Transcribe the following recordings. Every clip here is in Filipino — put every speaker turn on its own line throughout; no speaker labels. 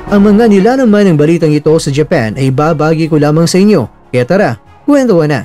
Ang mga nilalaman ng balitang ito sa Japan ay babagi ko lamang sa inyo. Kaya tara, kwentuhan na!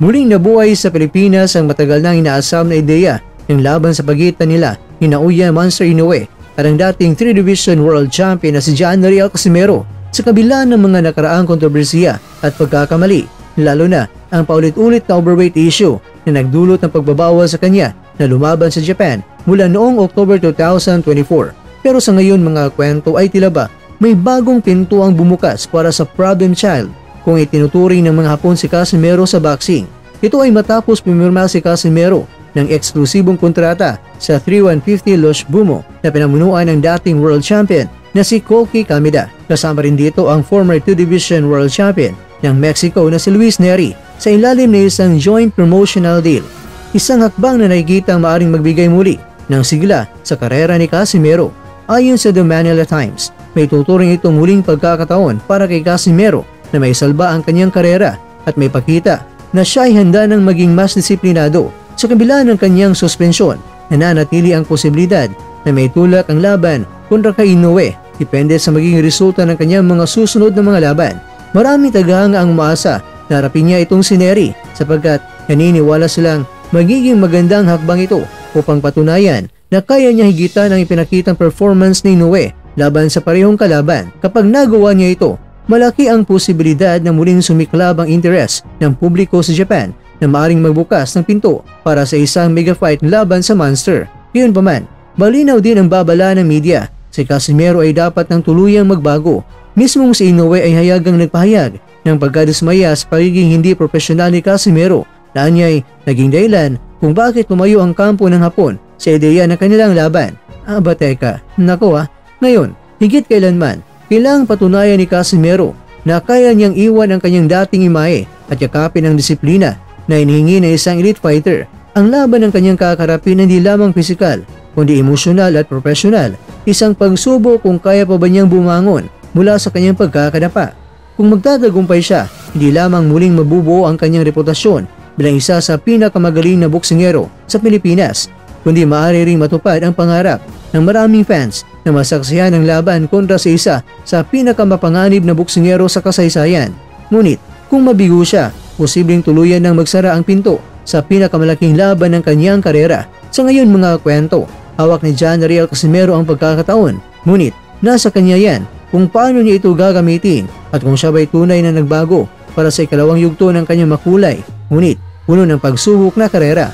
Muling nabuhay sa Pilipinas ang matagal nang inaasam na ideya ng laban sa pagitan nila ni Naoya Monster Inoue at ang dating 3-Division World Champion na si John Riel Casimero sa kabila ng mga nakaraang kontrobersiya at pagkakamali, lalo na ang paulit-ulit na overweight issue na nagdulot ng pagbabawal sa kanya na lumaban sa Japan mula noong October 2024. Pero sa ngayon mga kwento ay tila ba may bagong pinto ang bumukas para sa problem child kung itinuturing ng mga Hapon si Casimero sa boxing. Ito ay matapos pumirma si Casimero ng eksklusibong kontrata sa 3-150 Losh Bumo na pinamunuan ng dating world champion na si Koki Kameda. Kasama rin dito ang former 2-Division World Champion ng Mexico na si Luis Neri sa ilalim na isang joint promotional deal. Isang hakbang na nakikita ang maaring magbigay muli ng sigla sa karera ni Casimero. Ayon sa The Manila Times, may tuturing itong muling pagkakataon para kay Casimero na may salba ang kanyang karera at may pakita na siya ay handa ng maging mas disiplinado sa kabila ng kanyang suspensyon. Nananatili ang posibilidad na may tulak ang laban kontra kay Inoue depende sa magiging resulta ng kanyang mga susunod na mga laban. Marami tagahanga ang umaasa na harapin niya itong si Neri sapagkat naniniwala silang magiging magandang hakbang ito upang patunayan na kaya niya higitan ang ipinakitang performance ni Inoue laban sa parehong kalaban. Kapag nagawa niya ito, malaki ang posibilidad na muling sumiklab ang interes ng publiko sa Japan na maaring magbukas ng pinto para sa isang mega fight laban sa Monster. Gayunpaman, malinaw din ang babala ng media. Si Casimero ay dapat ng tuluyang magbago. Mismong si Inoue ay hayagang nagpahayag ng pagkadismaya sa pagiging hindi profesional ni Casimero na anya'y naging dahilan kung bakit tumayo ang kampo ng Hapon sa ideya ng kanilang laban. Teka, nako ngayon, higit kailanman, kailangang patunayan ni Casimero na kaya niyang iwan ang kanyang dating imahe at yakapin ang disiplina na hinihingi ng isang elite fighter. Ang laban ng kanyang kakarapin hindi lamang pisikal, kundi emosyonal at profesional. Isang pagsubok kung kaya pa ba niyang bumangon mula sa kanyang pagkakadapa. Kung magtatagumpay siya, hindi lamang muling mabubuo ang kanyang reputasyon bilang isa sa pinakamagaling na boksingero sa Pilipinas, kundi maaari ring matupad ang pangarap ng maraming fans na masaksihan ang laban kontra sa isa sa pinakamapanganib na boksingero sa kasaysayan. Ngunit kung mabigo siya, posibleng tuluyan ng magsara ang pinto sa pinakamalaking laban ng kanyang karera. Sa ngayon mga kwento, hawak ni John Riel Casimero ang pagkakataon, ngunit nasa kanya yan kung paano niya ito gagamitin at kung siya ba'y tunay na nagbago para sa ikalawang yugto ng kanyang makulay, ngunit puno ng pagsubok na karera.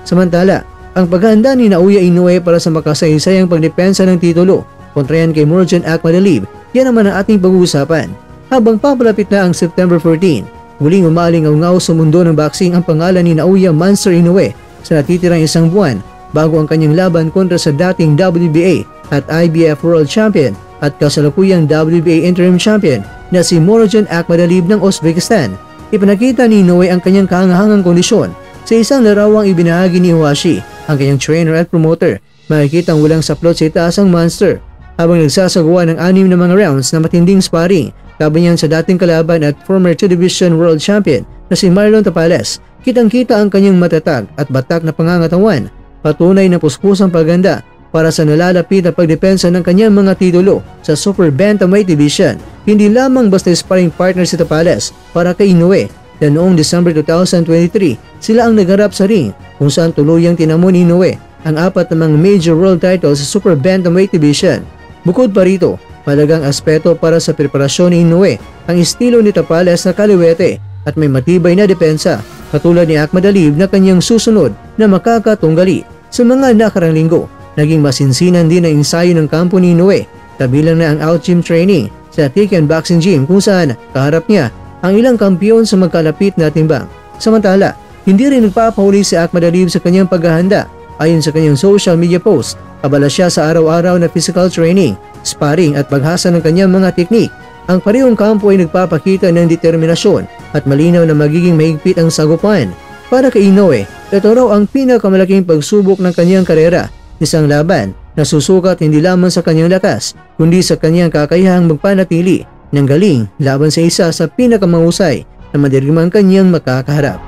Samantala, ang paghahanda ni Naoya Inoue para sa makasaysayang pagdepensa ng titulo kontra yan kay Murodjon Akhmadalib, yan naman ang ating pag-uusapan. Habang papalapit na ang September 14, muling umalingaw-ngaw sa mundo ng boxing ang pangalan ni Naoya Monster Inoue sa natitirang isang buwan bago ang kanyang laban kontra sa dating WBA at IBF World Champion at kasalukuyang WBA Interim Champion na si Murodjon Akhmadalib ng Uzbekistan. Ipinakita ni Inoue ang kanyang kahangahangang kondisyon sa isang larawang ibinahagi ni Iwashi, ang kanyang trainer at promoter. Makikita ang walang saplot sa itaas ang Monster habang nagsasagawa ng 6 na mga rounds na matinding sparring laban niyan sa dating kalaban at former 2-Division World Champion na si Marlon Tapales. Kitang-kita ang kanyang matatag at batak na pangangatawan, patunay na puspusang paganda para sa nalalapit na pagdepensa ng kanyang mga titulo sa Super Bantamweight Division. Hindi lamang basta sparring partner si Tapales para kay Inoue na noong December 2023 sila ang nagharap sa ring kung saan tuluyang tinamo ni Inoue ang 4 na mga major world titles sa Super Bantamweight Division. Bukod pa rito, malagang aspeto para sa preparasyon ni Inoue ang estilo ni Tapales na kaliwete at may matibay na depensa katulad ni Akhmadalib na kanyang susunod na makakatunggali. Sa mga nakarang linggo, naging masinsinan din ang ensayo ng kampo ni Inoue, kabilang na ang out-gym training sa Tikan Boxing Gym kung saan kaharap niya ang ilang kampiyon sa magkalapit na timbang. Samantala, hindi rin nagpapahuli si Akhmadalib sa kanyang paghahanda. Ayon sa kanyang social media post, abala siya sa araw-araw na physical training, sparring at paghasa ng kanyang mga teknik. Ang parehong kampo ay nagpapakita ng determinasyon at malinaw na magiging mahigpit ang sagupan. Para kay Inoue, ito raw ang pinakamalaking pagsubok ng kanyang karera, isang laban na susukat hindi lamang sa kanyang lakas, kundi sa kanyang kakayahang magpanatili ng galing laban sa isa sa pinakamahusay na madirigmang kanyang makakaharap.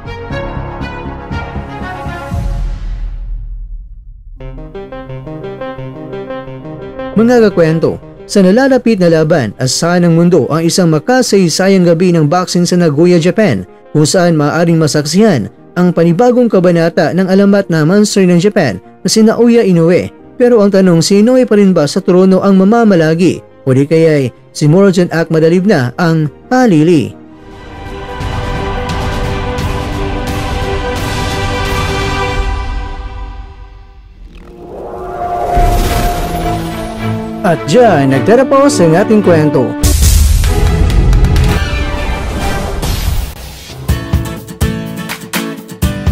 Mga kakwento, sa nalalapit na laban, asahan ng mundo ang isang makasaysayang gabi ng boxing sa Nagoya, Japan, kung saan maaaring masaksihan ang panibagong kabanata ng alamat na monster ng Japan na si Naoya Inoue. Pero ang tanong, si Inoue pa rin ba sa trono ang mamamalagi o di kaya'y si Murojan Akmadalib na ang palili? At dyan, nagtatapos ang ating kwento.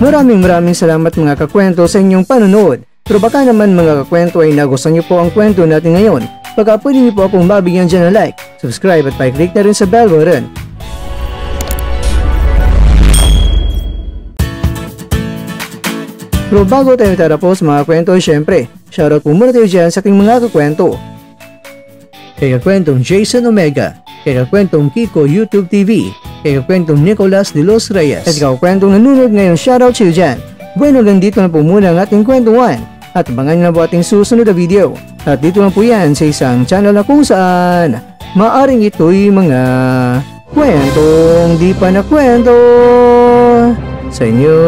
Maraming salamat mga kakwento sa inyong panonood. Pero baka naman mga kakwento ay nagustuhan niyo po ang kwento natin ngayon. Baka pwede niyo po akong mabigyan dyan ng like, subscribe at pa-click na rin sa bell button. Pero bago tayo tatapos mga kwento, syempre, shoutout po muna tayo dyan sa ating mga kakwento. Kay kakwentong Jason Omega, kay kakwentong Kiko YouTube TV, kay kakwentong Nicolas de los Reyes, at kakwentong nanonood ngayon, shoutout siyo dyan. Bueno, hanggang dito na po muna ang ating kwentuhan. At abangan na po ating susunod na video. At dito lang po yan sa isang channel na kung saan maaring ito'y mga kwentong di pa na kwento sa inyo.